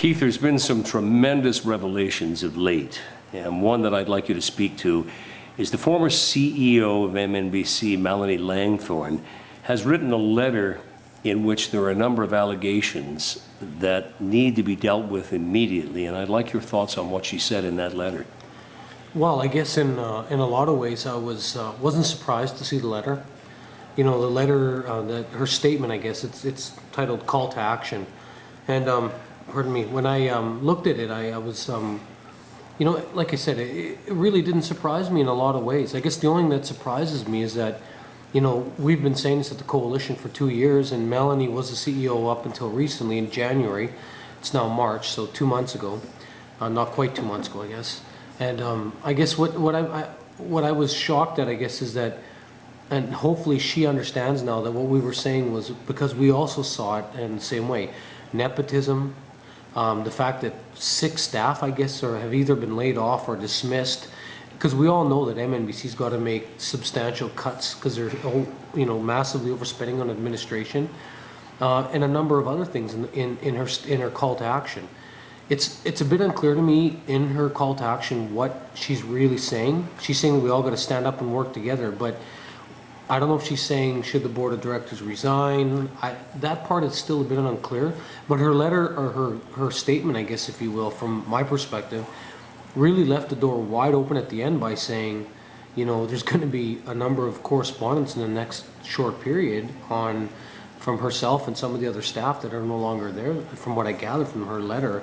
Keith, there's been some tremendous revelations of late, and one that I'd like you to speak to is the former CEO of MNBC, Malonie Langthorne, has written a letter in which there are a number of allegations that need to be dealt with immediately, and I'd like your thoughts on what she said in that letter. Well, I guess in a lot of ways I wasn't surprised to see the letter. You know, the letter, her statement, I guess, it's titled Call to Action. And, pardon me, when I looked at it, I was, you know, like I said, it really didn't surprise me in a lot of ways. I guess the only thing that surprises me is that, you know, we've been saying this at the coalition for 2 years, and Malonie was the CEO up until recently in January. It's now March, so 2 months ago. Not quite 2 months ago, I guess. And I guess what I was shocked at, I guess, is that, and hopefully she understands now, that what we were saying was because we also saw it in the same way. Nepotism, the fact that 6 staff, I guess, have either been laid off or dismissed, because we all know that MNBC's got to make substantial cuts because they're, you know, massively overspending on administration, and a number of other things in her call to action. It's a bit unclear to me in her call to action what she's really saying. She's saying that we all got to stand up and work together, but I don't know if she's saying should the board of directors resign. That part is still a bit unclear, but her letter, or her statement, I guess, if you will, from my perspective, really left the door wide open at the end by saying, you know, there's going to be a number of correspondence in the next short period from herself and some of the other staff that are no longer there, from what I gathered from her letter,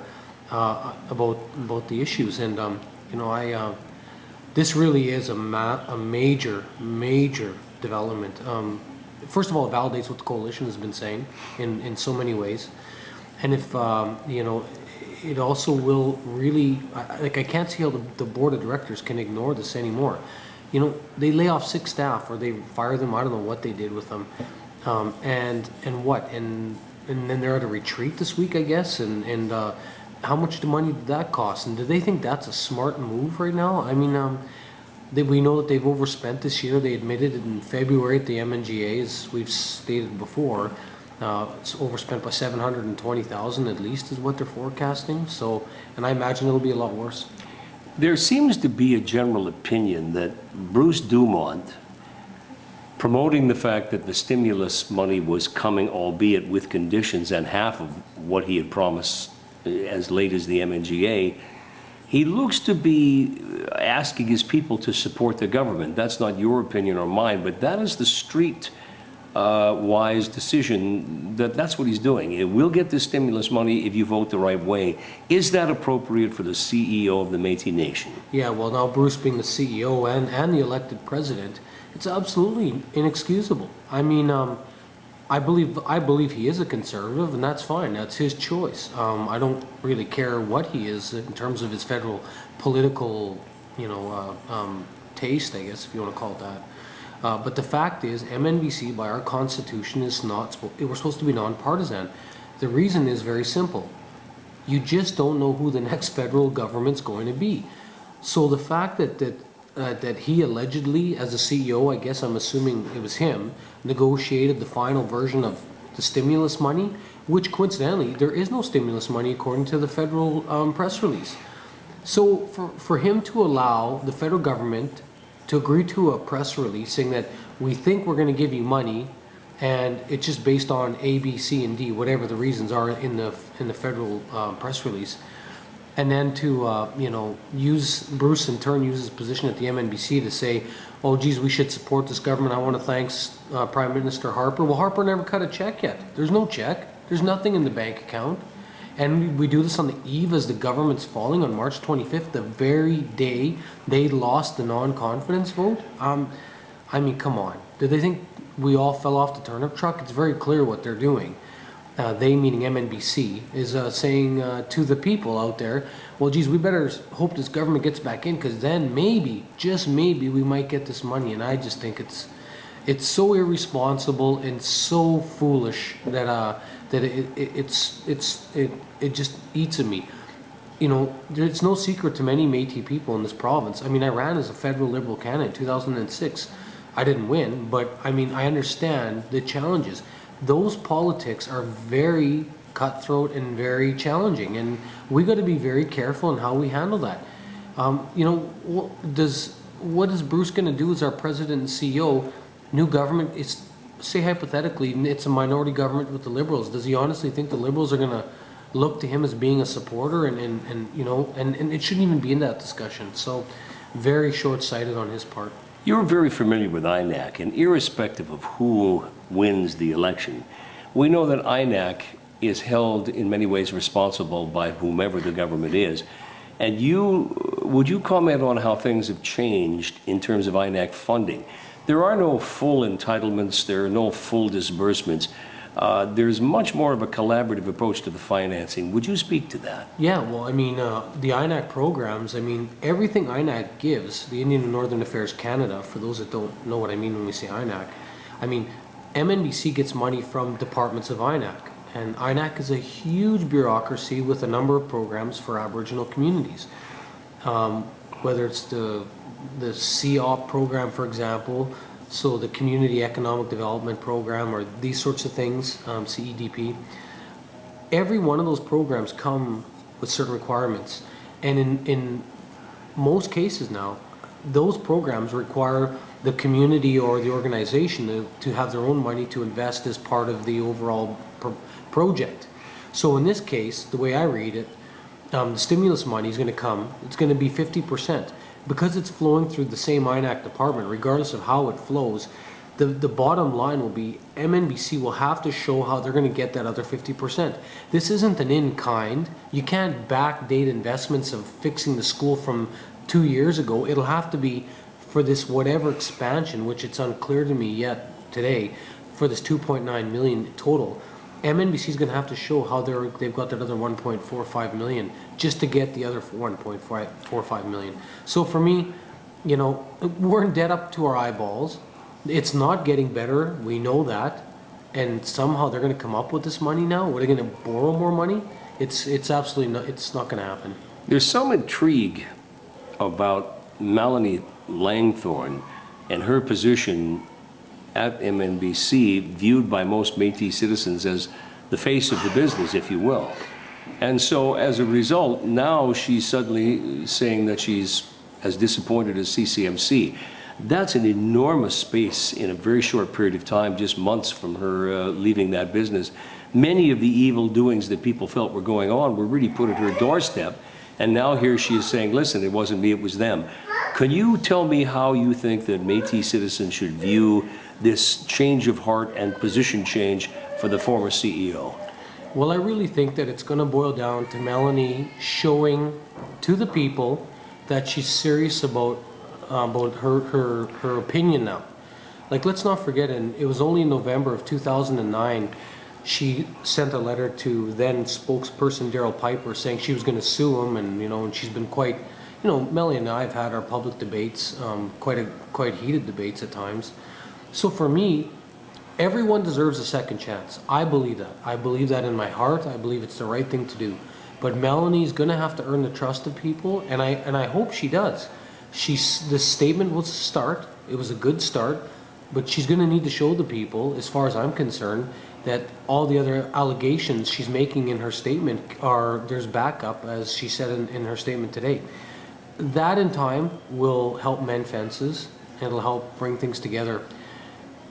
about the issues. And you know, this really is a major development. First of all, it validates what the coalition has been saying in so many ways, and if you know, it also will really, like, I can't see how the board of directors can ignore this anymore. You know, they lay off 6 staff, or they fire them. I don't know what they did with them, and then they're at a retreat this week, I guess, and how much money did that cost? And do they think that's a smart move right now? I mean, we know that they've overspent this year. They admitted in February at the MNGA, as we've stated before. It's overspent by $720,000 at least is what they're forecasting. So, and I imagine it'll be a lot worse. There seems to be a general opinion that Bruce Dumont, promoting the fact that the stimulus money was coming, albeit with conditions, and half of what he had promised as late as the MNGA, he looks to be asking his people to support the government. That's not your opinion or mine, but that is the street wise decision. That's what he's doing. We'll get this stimulus money if you vote the right way. Is that appropriate for the CEO of the Métis Nation? Yeah, well, now Bruce being the CEO and the elected president, it's absolutely inexcusable. I mean, I believe he is a conservative, and that's fine. That's his choice. I don't really care what he is in terms of his federal political, you know, taste, I guess, if you want to call it that. But the fact is, MNBC, by our Constitution, is not. We're supposed to be nonpartisan. The reason is very simple. You just don't know who the next federal government's going to be. So the fact that he allegedly, as a CEO, I guess I'm assuming it was him, negotiated the final version of the stimulus money, which coincidentally, there is no stimulus money according to the federal press release. So for him to allow the federal government to agree to a press release saying that we think we're going to give you money, and it's just based on A, B, C, and D, whatever the reasons are in the federal press release, and then to you know, Bruce in turn uses his position at the MNBC to say, oh geez, we should support this government. I want to thank Prime Minister Harper. Well, Harper never cut a check yet. There's no check. There's nothing in the bank account. And we do this on the eve as the government's falling on March 25th, the very day they lost the non-confidence vote. I mean, come on. Do they think we all fell off the turnip truck? It's very clear what they're doing. They, meaning MNBC, is saying to the people out there, well, geez, we better hope this government gets back in, because then maybe, just maybe, we might get this money. And I just think it's so irresponsible and so foolish that it just eats at me. You know, it's no secret to many Métis people in this province. I mean, I ran as a federal Liberal candidate in 2006. I didn't win, but I mean, I understand the challenges. Those politics are very cutthroat and very challenging, and we got to be very careful in how we handle that. You know, what is Bruce going to do as our president and CEO? New government, it's, say hypothetically, it's a minority government with the Liberals. Does he honestly think the Liberals are going to look to him as being a supporter? And you know, and it shouldn't even be in that discussion. So very short-sighted on his part. You're very familiar with INAC, and irrespective of who wins the election, we know that INAC is held in many ways responsible by whomever the government is. And would you comment on how things have changed in terms of INAC funding? There are no full entitlements, there are no full disbursements. There's much more of a collaborative approach to the financing. Would you speak to that? Yeah, well, I mean, the INAC programs, I mean, everything INAC gives, the Indian and Northern Affairs Canada, for those that don't know what I mean when we say INAC, I mean, MNBC gets money from departments of INAC. And INAC is a huge bureaucracy with a number of programs for Aboriginal communities. Whether it's the COP program, for example, so the Community Economic Development Program, or these sorts of things, CEDP. Every one of those programs come with certain requirements. And in most cases now, those programs require the community or the organization to have their own money to invest as part of the overall project. So in this case, the way I read it, the stimulus money is going to come, it's going to be 50%. Because it's flowing through the same INAC department, regardless of how it flows, the bottom line will be MNBC will have to show how they're going to get that other 50%. This isn't an in-kind. You can't backdate investments of fixing the school from 2 years ago. It'll have to be for this whatever expansion, which it's unclear to me yet today, for this 2.9 million total. MNBC is going to have to show how they've got that other 1.45 million just to get the other 1.45 million. So for me, you know, we're in debt up to our eyeballs. It's not getting better. We know that. And somehow they're going to come up with this money now. Are they going to borrow more money? It's absolutely not, it's not going to happen. There's some intrigue about Malonie Langthorne and her position at MNBC, viewed by most Métis citizens as the face of the business, if you will. And so as a result, now she's suddenly saying that she's as disappointed as CCMC. That's an enormous space in a very short period of time, just months from her leaving that business. Many of the evil doings that people felt were going on were really put at her doorstep. And now here she is saying, listen, it wasn't me, it was them. Can you tell me how you think that Métis citizens should view this change of heart and position change for the former CEO? Well, I really think that it's going to boil down to Malonie showing to the people that she's serious about her opinion now. Like, let's not forget, and it was only in November of 2009 she sent a letter to then spokesperson Daryl Piper saying she was going to sue him, and you know, and she's been quite, you know, Melanie and I have had our public debates, quite heated debates at times. So for me, everyone deserves a second chance. I believe that. I believe that in my heart. I believe it's the right thing to do. But Melanie's going to have to earn the trust of people, and I hope she does. This statement was a start. It was a good start, but she's going to need to show the people, as far as I'm concerned, that all the other allegations she's making in her statement there's backup, as she said in her statement today. That in time will help mend fences, and it'll help bring things together.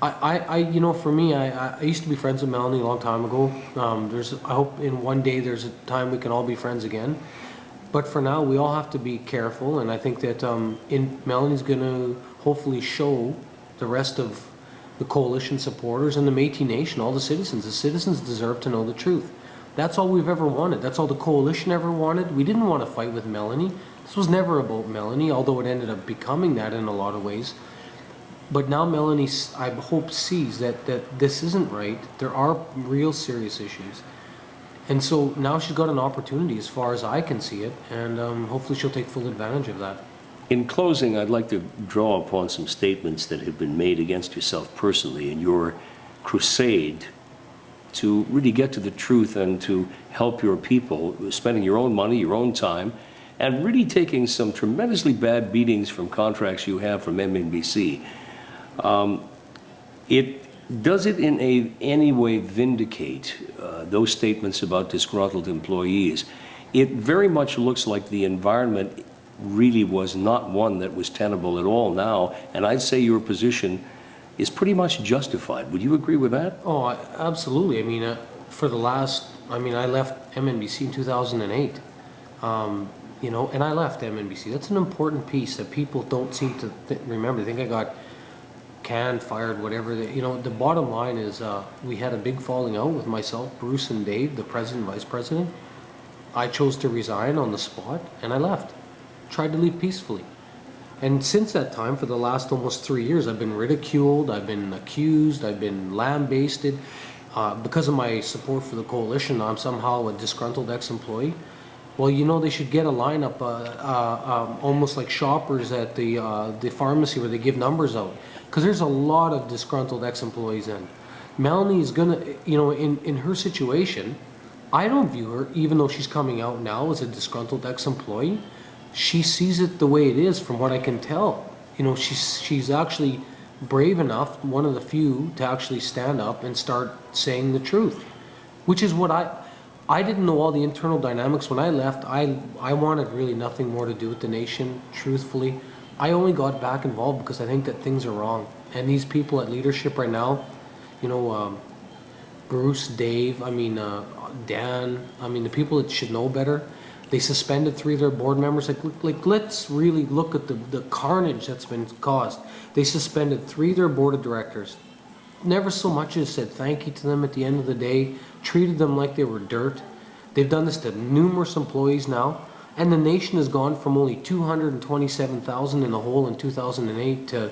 You know, for me, I used to be friends with Malonie a long time ago. I hope in one day there's a time we can all be friends again. But for now, we all have to be careful, and I think that Melanie's going to hopefully show the rest of the coalition supporters and the Métis Nation, all the citizens. The citizens deserve to know the truth. That's all we've ever wanted. That's all the coalition ever wanted. We didn't want to fight with Malonie. This was never about Malonie, although it ended up becoming that in a lot of ways. But now Malonie, I hope, sees that this isn't right. There are real serious issues. And so now she's got an opportunity, as far as I can see it, and hopefully she'll take full advantage of that. In closing, I'd like to draw upon some statements that have been made against yourself personally in your crusade to really get to the truth and to help your people, spending your own money, your own time, and really taking some tremendously bad beatings from contracts you have from MNBC. Does it in any way vindicate those statements about disgruntled employees? It very much looks like the environment really was not one that was tenable at all now, and I'd say your position is pretty much justified. Would you agree with that? Oh, absolutely. I mean, I left MNBC in 2008. And I left MNBC. That's an important piece that people don't seem to remember. They think I got canned, fired, whatever. The bottom line is we had a big falling out with myself, Bruce, and Dave, the president, vice president. I chose to resign on the spot, and I left. Tried to leave peacefully. And since that time, for the last almost 3 years, I've been ridiculed, I've been accused, I've been lambasted. Because of my support for the coalition, I'm somehow a disgruntled ex-employee. Well, they should get a lineup, almost like shoppers at the pharmacy where they give numbers out. Because there's a lot of disgruntled ex-employees in. Malonie is gonna, in her situation, I don't view her, even though she's coming out now as a disgruntled ex-employee, she sees it the way it is from what I can tell. She's actually brave enough, one of the few, to actually stand up and start saying the truth, which is what I didn't know all the internal dynamics when I left. I wanted really nothing more to do with the nation, truthfully. I only got back involved because I think that things are wrong. And these people at leadership right now, Bruce, Dave, Dan, the people that should know better, they suspended 3 of their board members. Like let's really look at the carnage that's been caused. They suspended 3 of their board of directors. Never so much as said thank you to them at the end of the day, treated them like they were dirt. They've done this to numerous employees now, and the nation has gone from only 227,000 in the hole in 2008 to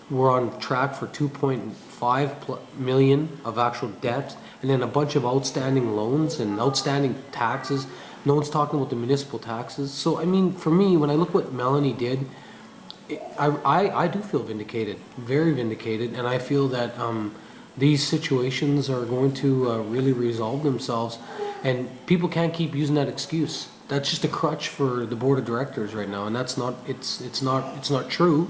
we're on track for 2.5 million of actual debt, and then a bunch of outstanding loans and outstanding taxes. No one's talking about the municipal taxes. So for me, when I look what Malonie did, I do feel vindicated, very vindicated, and I feel that these situations are going to really resolve themselves, and people can't keep using that excuse. That's just a crutch for the board of directors right now, and that's not. It's not true,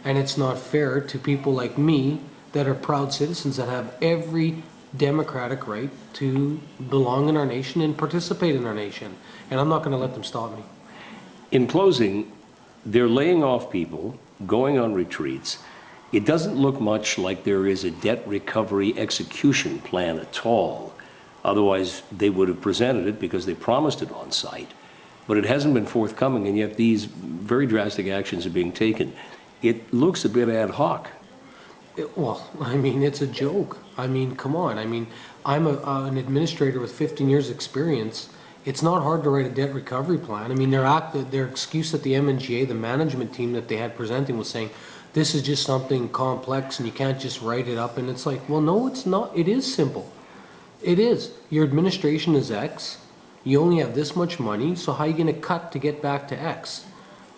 and it's not fair to people like me that are proud citizens that have every democratic right to belong in our nation and participate in our nation, and I'm not going to let them stop me. In closing, they're laying off people, going on retreats. It doesn't look much like there is a debt recovery execution plan at all. Otherwise, they would have presented it because they promised it on site. But it hasn't been forthcoming, and yet these very drastic actions are being taken. It looks a bit ad hoc. It's a joke. Come on. I'm an administrator with 15 years experience. It's not hard to write a debt recovery plan. Their excuse at the MNGA, the management team that they had presenting, was saying, this is just something complex and you can't just write it up. And it's like, well, no, it's not. It is simple. It is. Your administration is X. You only have this much money, so how are you going to cut to get back to X?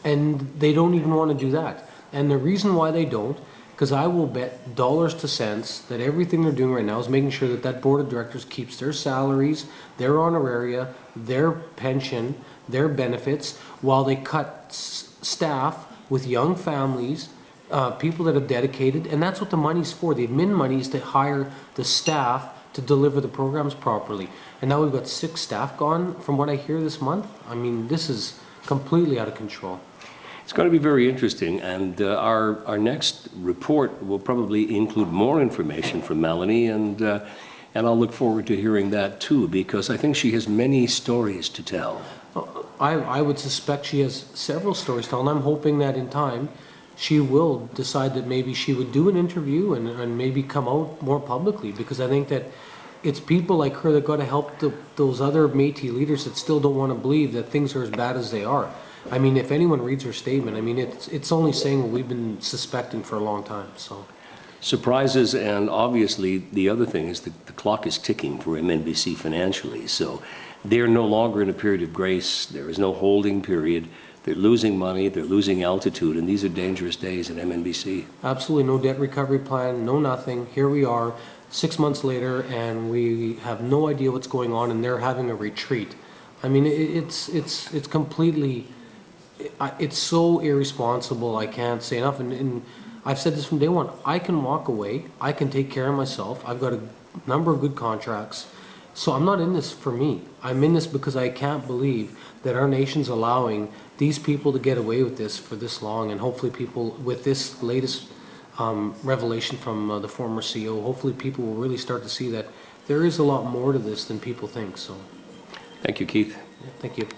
And they don't even want to do that. And the reason why they don't, because I will bet dollars to cents that everything they're doing right now is making sure that that board of directors keeps their salaries, their honoraria, their pension, their benefits, while they cut staff with young families, people that are dedicated, and that's what the money's for. The admin money is to hire the staff to deliver the programs properly. And now we've got 6 staff gone from what I hear this month. This is completely out of control. It's going to be very interesting, and our next report will probably include more information from Malonie, and I'll look forward to hearing that too, because I think she has many stories to tell. I would suspect she has several stories to tell, and I'm hoping that in time she will decide that maybe she would do an interview and maybe come out more publicly, because I think that it's people like her that got to help those other Métis leaders that still don't want to believe that things are as bad as they are. If anyone reads her statement, it's only saying what we've been suspecting for a long time. So, surprises, and obviously the other thing is the clock is ticking for MNBC financially. So they're no longer in a period of grace. There is no holding period. They're losing money, they're losing altitude, and these are dangerous days at MNBC. Absolutely no debt recovery plan, no nothing. Here we are 6 months later, and we have no idea what's going on, and they're having a retreat. It's completely, it's so irresponsible, I can't say enough. And I've said this from day one, I can walk away, I can take care of myself, I've got a number of good contracts, so I'm not in this for me. I'm in this because I can't believe that our nation's allowing these people to get away with this for this long, and hopefully people, with this latest revelation from the former CEO, hopefully people will really start to see that there is a lot more to this than people think, so. Thank you, Keith. Yeah, thank you.